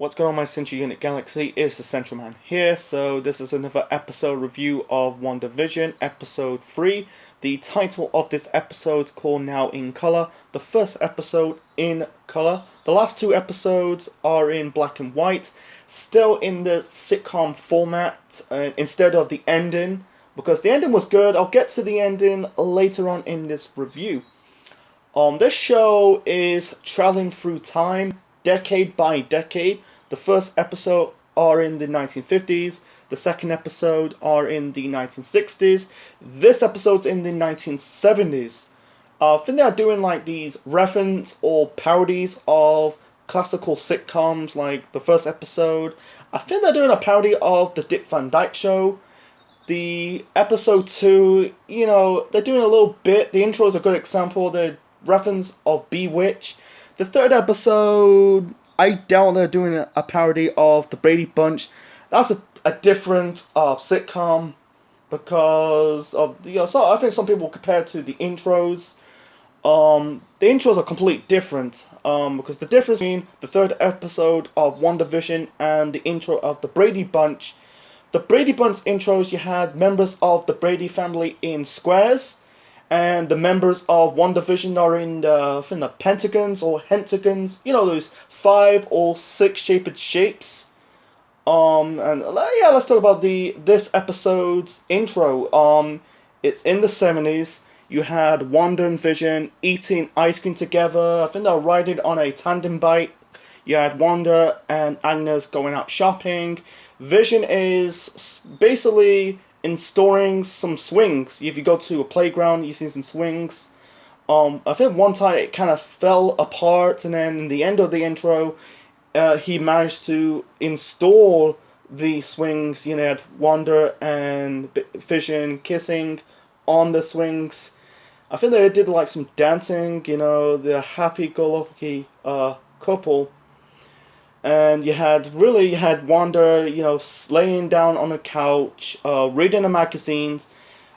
What's going on, my Central Unit Galaxy? It's the Central Man here. So this is another episode review of Wandavision, episode 3. The title of this episode is called Now in Color. The first episode in color. The last two episodes are in black and white. Still in the sitcom format instead of the ending. Because the ending was good. I'll get to the ending later on in this review. This show is traveling through time, decade by decade. The first episode are in the 1950s. The second episode are in the 1960s. This episode's in the 1970s. I think they're doing like these reference or parodies of classical sitcoms, like the first episode. I think they're doing a parody of the Dick Van Dyke Show. The episode 2, they're doing a little bit. The intro is a good example. The reference of Bewitch. The third episode, I doubt they're doing a parody of the Brady Bunch. That's a different sitcom because of so I think some people compare it to the intros. The intros are completely different because the difference between the third episode of WandaVision and the intro of the Brady Bunch. The Brady Bunch intros, you had members of the Brady family in squares. And the members of WandaVision are in the pentagons or hentagons. You know, those 5 or 6 shaped shapes. Let's talk about this episode's intro. It's in the 70s. You had Wanda and Vision eating ice cream together. I think they were riding on a tandem bike. You had Wanda and Agnes going out shopping. Vision is basically installing some swings. If you go to a playground, you see some swings. I think one time it kind of fell apart, and then in the end of the intro, he managed to install the swings. You had Wanda and Vision kissing on the swings. I think they did like some dancing. The happy-go-lucky couple. And you had Wanda, laying down on a couch, reading the magazines,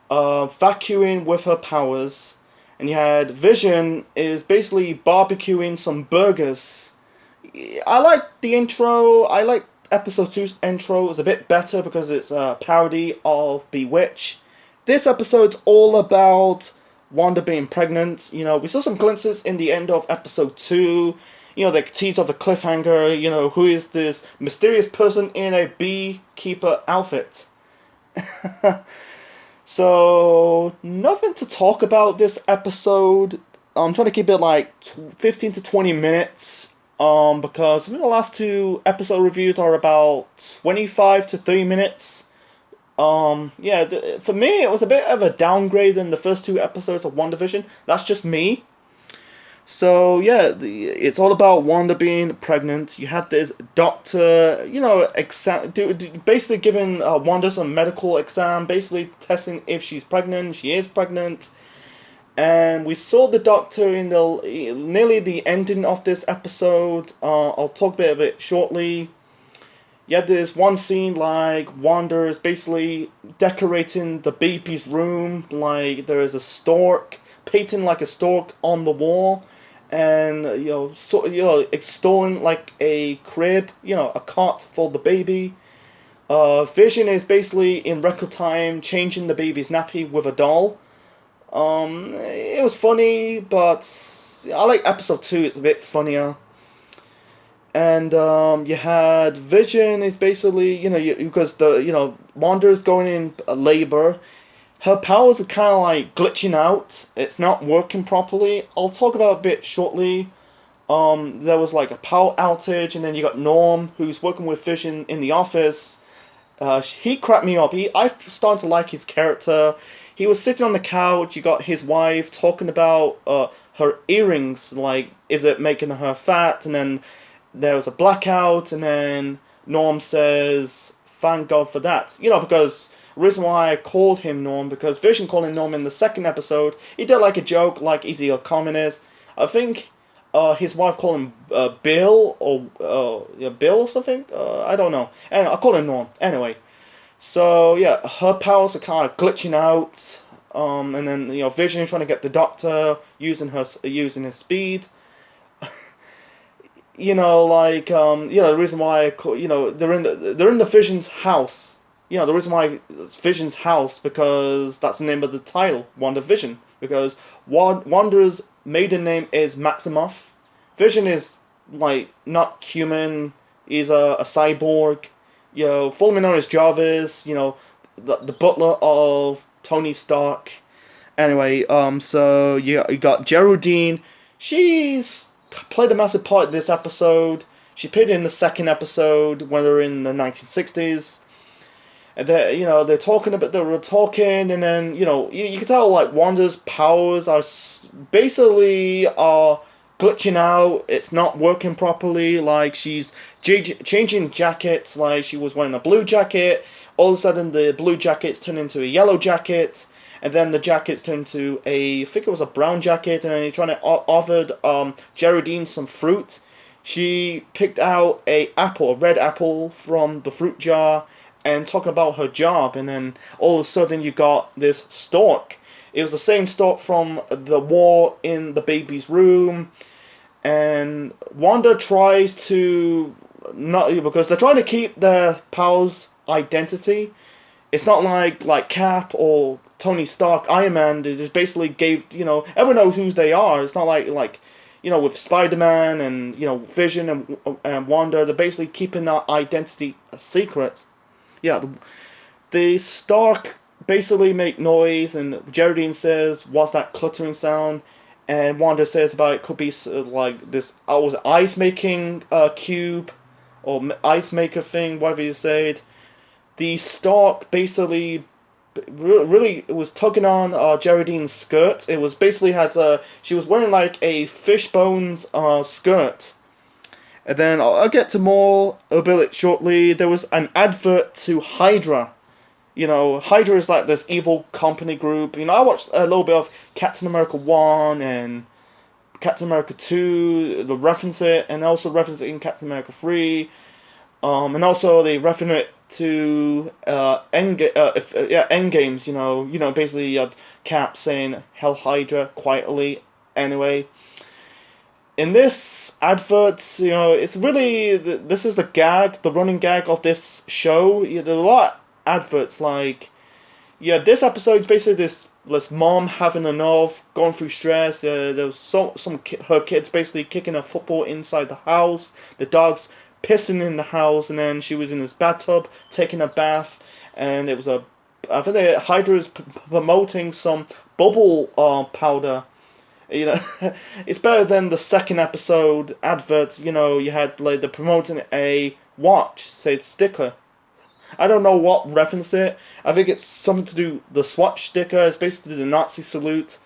vacuuming with her powers. And you had Vision is basically barbecuing some burgers. I like the intro. I like episode 2's intro. It's a bit better because it's a parody of Bewitch. This episode's all about Wanda being pregnant. We saw some glimpses in the end of episode 2. The tease of the cliffhanger, who is this mysterious person in a beekeeper outfit. So, nothing to talk about this episode. I'm trying to keep it like 15 to 20 minutes. Because I think the last 2 episode reviews are about 25 to 30 minutes. For me, it was a bit of a downgrade than the first 2 episodes of WandaVision. That's just me. So it's all about Wanda being pregnant. You had this doctor, basically giving Wanda some medical exam, basically testing if she's pregnant. She is pregnant, and we saw the doctor in nearly the ending of this episode. I'll talk a bit of it shortly. You had this one scene like Wanda is basically decorating the baby's room, like there is a stork, painting like a stork on the wall. And extolling like a crib, a cot for the baby. Vision is basically in record time changing the baby's nappy with a doll. It was funny, but I like episode 2. It's a bit funnier. And you had Vision is basically because Wanda's going in labor. Her powers are kind of like glitching out. It's not working properly. I'll talk about it a bit shortly. There was like a power outage, and then you got Norm, who's working with Vision in the office. He cracked me up. I started to like his character. He was sitting on the couch. You got his wife talking about her earrings. Like, is it making her fat? And then there was a blackout, and then Norm says, "Thank God for that." Because the reason why I called him Norm, because Vision called him Norm in the second episode. He did like a joke, like, is he a communist? I think his wife called him Bill, or Bill or something? I don't know. Anyway, I called him Norm. Anyway. So, her powers are kind of glitching out. And then, Vision is trying to get the doctor, using his speed. the reason why they're in the Vision's house. The reason why it's Vision's house because that's the name of the title, Wandavision. Because Wanda's maiden name is Maximoff. Vision is like not human. He's a cyborg. Formerly known as Jarvis. The butler of Tony Stark. Anyway, so you got Geraldine. She's played a massive part in this episode. She appeared in the second episode when they were in the 1960s. And they're talking they were talking, and then you can tell like Wanda's powers are basically glitching out. It's not working properly. Like she's changing jackets. Like she was wearing a blue jacket. All of a sudden, the blue jackets turn into a yellow jacket. And then the jackets turned to I think it was a brown jacket, and then trying to offered Geraldine some fruit. She picked out a red apple from the fruit jar, and talking about her job. And then all of a sudden you got this stork. It was the same stork from the war in the baby's room, and Wanda tries to not because they're trying to keep their pals' identity. It's not like Cap or Tony Stark, Iron Man. They just basically gave everyone knows who they are. It's not like with Spider-Man and Vision and Wanda. They're basically keeping that identity a secret. Yeah, the Stark basically make noise, and Geraldine says, "What's that cluttering sound?" And Wanda says about it could be like this. Was it ice making cube or ice maker thing, whatever you said. The Stark basically really was tugging on Geraldine's skirt. It was basically she was wearing like a fishbones skirt. And then I'll get to more a bit shortly. There was an advert to Hydra. Hydra is like this evil company group. I watched a little bit of Captain America 1 and Captain America 2. They reference it, and also reference it in Captain America 3. And also they reference it to Endgames. Basically Cap saying Hell Hydra quietly. Anyway, in this advert, it's really this is the running gag of this show. There's a lot of adverts like, this episode is basically this mom having enough, going through stress. There was her kids basically kicking a football inside the house. The dog's pissing in the house, and then she was in this bathtub taking a bath, and it was I think Hydra is promoting some bubble powder. It's better than the second episode advert. You had like they're promoting a watch, say it's sticker. I don't know what reference it. I think it's something to do the Swatch sticker. It's basically the Nazi salute.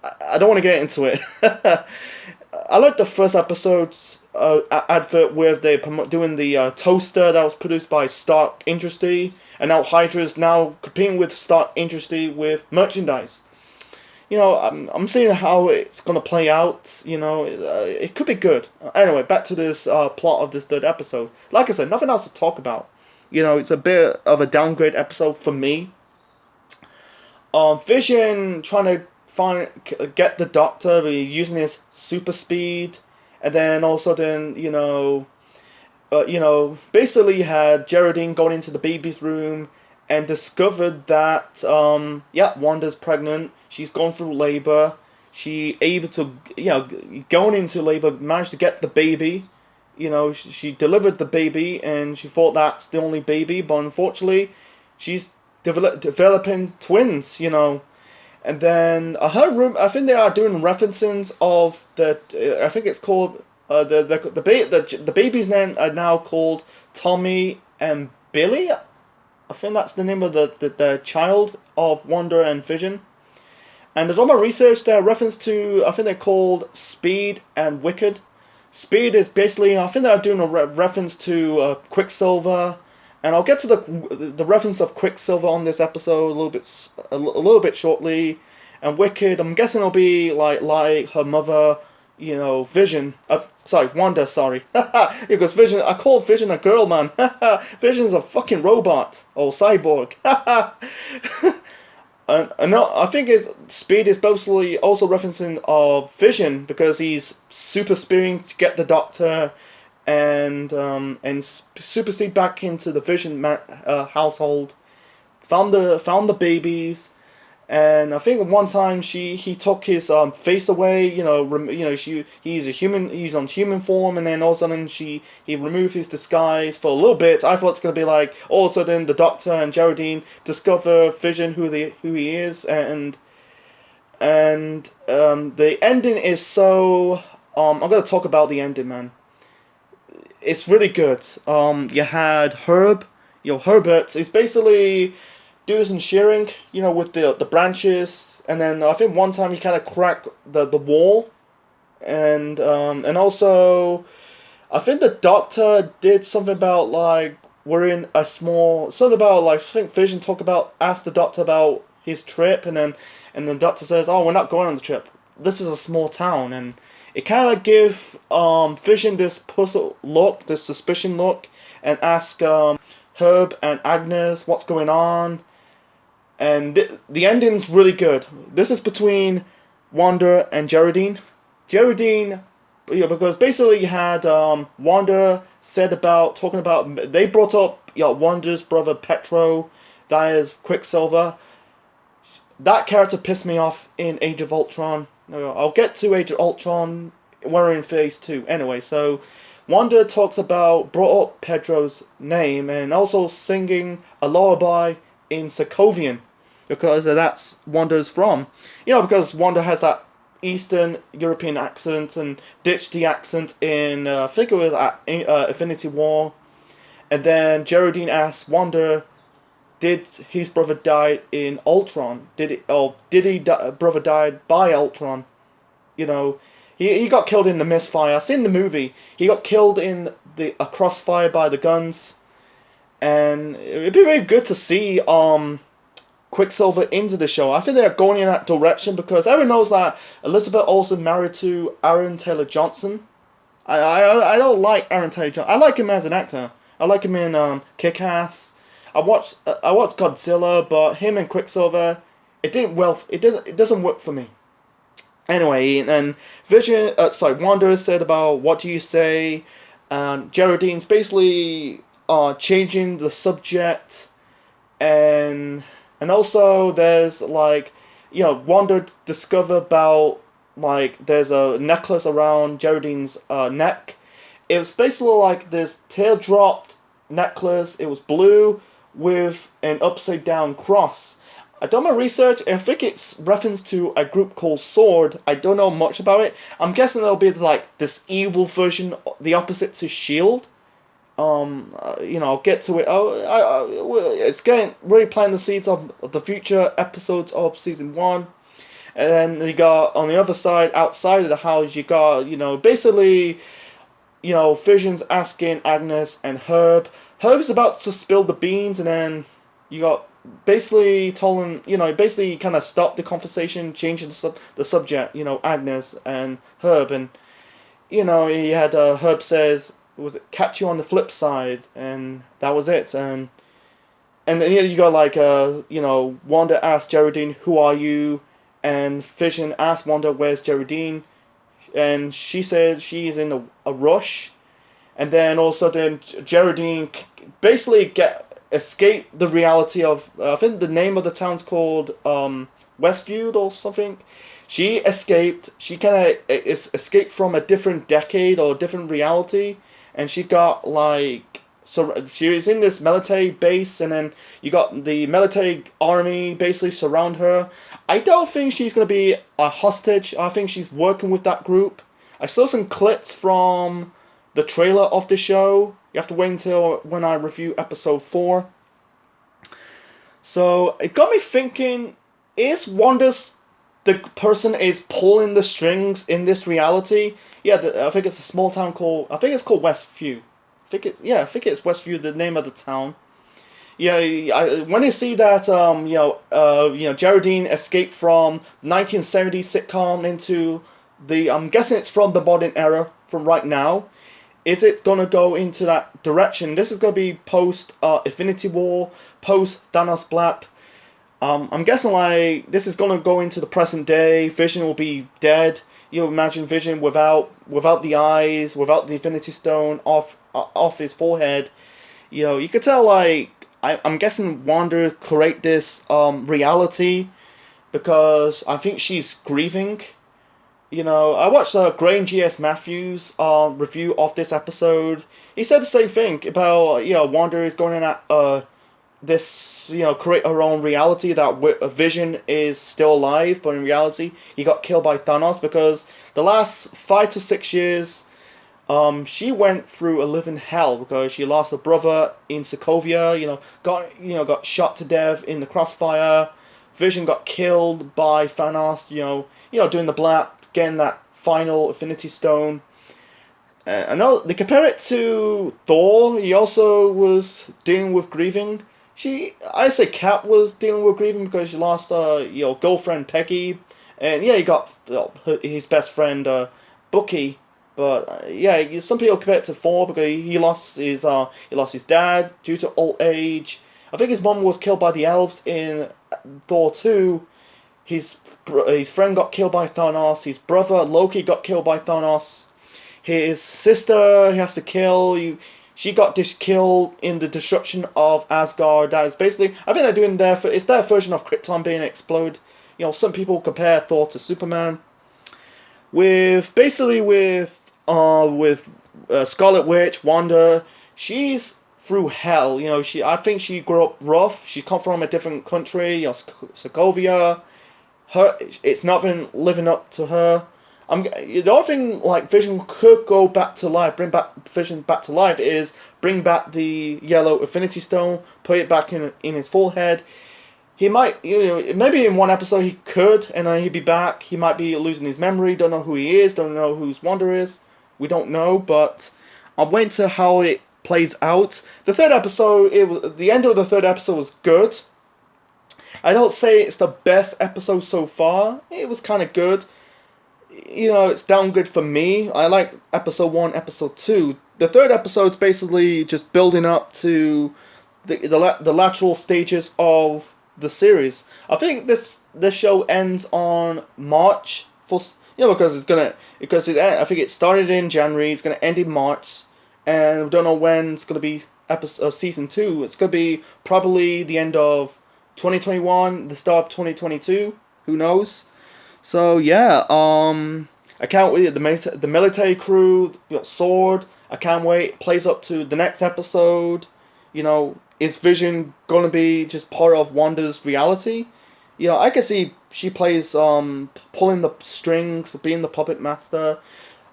I don't want to get into it. I like the first episode's advert where they're doing the toaster that was produced by Stark Industry, and now Hydra is now competing with Stark Industry with merchandise. I'm seeing how it's gonna play out. It could be good. Anyway, back to this plot of this third episode. Like I said, nothing else to talk about. It's a bit of a downgrade episode for me. Vision trying to get the Doctor using his super speed, and then all of a sudden, basically had Geraldine going into the baby's room and discovered that Wanda's pregnant. She's gone through labor. She able to going into labor, managed to get the baby. She delivered the baby, and she thought that's the only baby, but unfortunately, she's developing twins. And then her room. I think they are doing references of the. I think it's called the baby's name are now called Tommy and Billy. I think that's the name of the child of Wanda and Vision. And there's all my research there reference to, I think they're called Speed and Wicked. Speed is basically, I think they're doing a reference to Quicksilver, and I'll get to the reference of Quicksilver on this episode a little bit shortly. And Wicked, I'm guessing it'll be like her mother, Vision. Wanda. Sorry, because Vision. I called Vision a girl, man. Vision's a fucking robot or cyborg. And no, I think Speed is basically also referencing Vision because he's super speeding to get the Doctor, and supersede back into the household. Found the babies, and I think at one time he took his face away. He's on human form, and then all of a sudden he removed his disguise for a little bit. I thought it's gonna be like all of a sudden the Doctor and Geraldine discover Vision who he is, and the ending is so. I'm gonna talk about the ending, man. It's really good. You had Herbert. It's basically doing some shearing, with the branches, and then I think one time he kind of cracked the wall, and also I think the Doctor did something about like we're in a small something about like I think Vision asked the Doctor about his trip, and the Doctor says, "Oh, we're not going on the trip. This is a small town," and it kind of give Vision this puzzle look, this suspicion look, and ask Herb and Agnes what's going on. And the ending's really good. This is between Wanda and Geraldine. Geraldine, because basically you had Wanda talking about they brought up Wanda's brother Petro, that is Quicksilver. That character pissed me off in Age of Ultron. I'll get to Age of Ultron. We're in Phase 2 anyway. So Wanda brought up Pedro's name and also singing a lullaby in Sokovian, because that's Wanda's from. Because Wanda has that Eastern European accent and ditched the accent in, I think it was at Infinity War. And then Geraldine asked Wanda, did his brother die in Ultron? Brother died by Ultron? He got killed in the misfire. I've seen the movie. He got killed in a crossfire by the guns. And it'd be really good to see Quicksilver into the show. I think they're going in that direction because everyone knows that Elizabeth Olsen married to Aaron Taylor Johnson. I don't like Aaron Taylor Johnson. I like him as an actor. I like him in Kick-Ass. I watched Godzilla, but him and Quicksilver, it doesn't work for me. Anyway, and Wanda said about what do you say, and Geraldine's basically changing the subject, and also there's Wanda discovered about there's a necklace around Geraldine's neck. It was basically like this teardrop necklace. It was blue with an upside down cross. I done my research. I think it's reference to a group called Sword. I don't know much about it. I'm guessing it'll be this evil version, the opposite to Shield. I'll get to it. It's getting really planting the seeds of the future episodes of season 1. And then you got on the other side, outside of the house, you got basically, Vision's asking Agnes and Herb. Herb's about to spill the beans, and then you got basically told him, basically kind of stopped the conversation, changing the subject, Agnes and Herb, and he had Herb says, was it catch you on the flip side, and that was it, and then you got Wanda asked Geraldine, who are you, and Vision asked Wanda, where's Geraldine, and she said she's in a rush, and then also then Geraldine basically escape the reality of, I think the name of the town's called Westview or something. She escaped. She kind of escaped from a different decade or different reality, and she got so she was in this military base, and then you got the military army basically surround her. I don't think she's gonna be a hostage. I think she's working with that group. I saw some clips from the trailer of the show. You have to wait until when I review episode 4. So it got me thinking: is Wanda's the person is pulling the strings in this reality? Yeah, I think it's a small town called. I think it's called Westview. I think it's Westview, the name of the town. Yeah, when you see that, Geraldine escaped from 1970s sitcom into the, I'm guessing it's from the modern era, from right now. Is it gonna go into that direction? This is gonna be post Infinity War, post Thanos Blap. I'm guessing this is gonna go into the present day. Vision will be dead. you imagine Vision without the eyes, without the Infinity Stone off his forehead. You could tell like I'm guessing Wanda create this reality because I think she's grieving. I watched Graham G.S. Matthews' review of this episode. He said the same thing about Wanda is going in at this create her own reality that Vision is still alive, but in reality he got killed by Thanos because the last 5 to 6 years she went through a living hell because she lost her brother in Sokovia. Got shot to death in the crossfire. Vision got killed by Thanos. Doing the black, getting that final Infinity Stone. I know they compare it to Thor. He also was dealing with grieving. I say Cap was dealing with grieving because she lost girlfriend Peggy, and he got his best friend Bucky. But some people compare it to Thor because he lost his dad due to old age. I think his mom was killed by the elves in Thor 2. His friend got killed by Thanos. His brother Loki got killed by Thanos. His sister he has to kill. She got killed in the destruction of Asgard. That is basically, I think they're doing it's their version of Krypton being exploded. Some people compare Thor to Superman. With Scarlet Witch, Wanda, she's through hell. I think she grew up rough. She come from a different country, Sokovia. It's not been living up to her. The only thing like Vision could go back to life, bring back Vision back to life, is bring back the yellow Infinity Stone, put it back in his forehead. He might, maybe in one episode he could, and then he'd be back. He might be losing his memory, don't know who he is, don't know who Wanda is. We don't know, but I'm waiting to how it plays out. The third episode, the end of the third episode was good. I don't say it's the best episode so far. It was kind of good. It's down good for me. I like episode 1, episode 2. The third episode is basically just building up to the lateral stages of the series. I think this show ends on March because I think it started in January. It's gonna end in March, and we don't know when it's gonna be season 2. It's gonna be probably the end of 2021, the start of 2022. Who knows? So yeah, I can't wait. The military crew, Sword. I can't wait. Plays up to the next episode. Is Vision gonna be just part of Wanda's reality? I can see she plays pulling the strings, being the puppet master.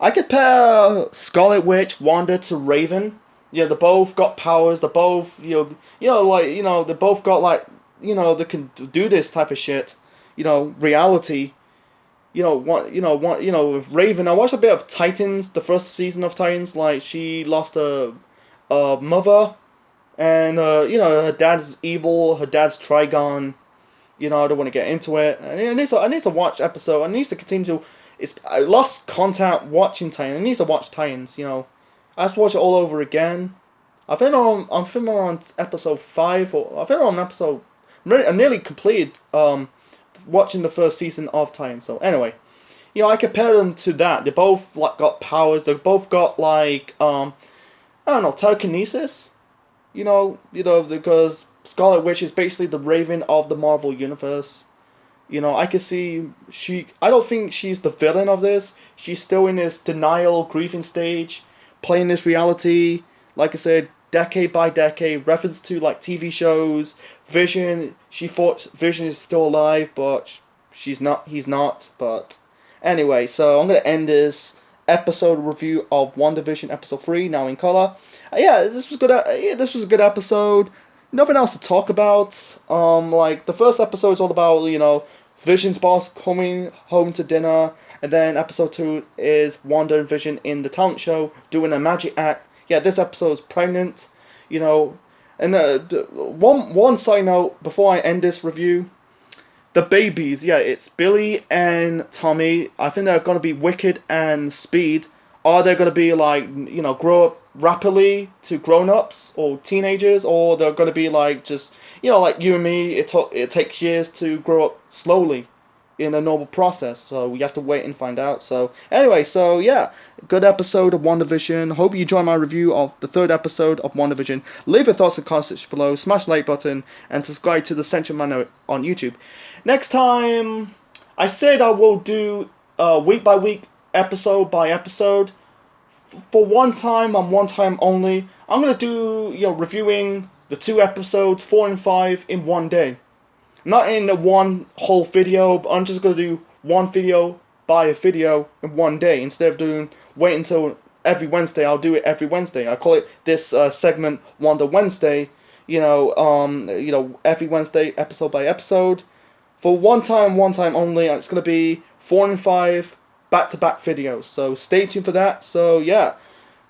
I compare Scarlet Witch, Wanda to Raven. They both got powers. They both they both got they can do this type of shit. Reality. With Raven, I watched a bit of Titans, the first season of Titans. Like she lost a mother, and her dad's evil. Her dad's Trigon. I don't want to get into it. I need to watch episode. I need to continue. I lost contact watching Titans. I need to watch Titans. I have to watch it all over again. I'm on episode 5, or I think I'm on episode. I'm nearly completed. Watching the first season of Titans. So anyway, I compare them to that. They both got powers. They both got I don't know, telekinesis. Because Scarlet Witch is basically the Raven of the Marvel universe. I can see I don't think she's the villain of this. She's still in this denial, grieving stage, playing this reality. Like I said, decade by decade, reference to TV shows. Vision, she thought Vision is still alive, but he's not. But anyway, so I'm gonna end this episode review of WandaVision episode 3 now in color. This was good. This was a good episode. Nothing else to talk about. The first episode is all about Vision's boss coming home to dinner, and then episode 2 is Wanda and Vision in the talent show doing a magic act. This episode is pregnant. And one side note before I end this review, the babies, it's Billy and Tommy. I think they're gonna be Wicked and Speed. Are they gonna be grow up rapidly to grown-ups or teenagers, or they're gonna be just like you and me? It takes years to grow up slowly. in a normal process. So we have to wait and find out. So anyway, so yeah, good episode of WandaVision. Hope you enjoyed my review of the third episode of WandaVision. Leave your thoughts in the comments section below. Smash the like button and subscribe to the Central Man on YouTube. Next time, I said I will do week by week, episode by episode. For one time and one time only, I'm gonna do reviewing the 2 episodes 4 and 5 in one day. Not in one whole video, but I'm just gonna do one video by a video in one day instead of wait until every Wednesday. I'll do it every Wednesday. I call it this segment Wanda Wednesday. Every Wednesday, episode by episode. For one time only. It's gonna be 4 and 5 back-to-back videos. So stay tuned for that. So yeah,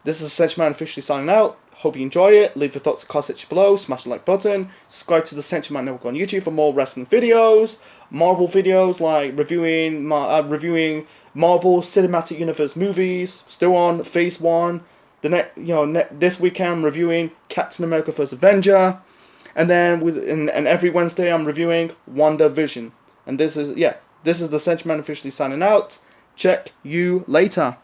this is Central Man officially signing out. Hope you enjoy it. Leave your thoughts in the comment section below. Smash the like button. Subscribe to the Central Man Network on YouTube for more wrestling videos, Marvel videos like reviewing Marvel Cinematic Universe movies. Still on Phase 1. This weekend reviewing Captain America: First Avenger, and then and every Wednesday I'm reviewing WandaVision. And this is the Central Man officially signing out. Check you later.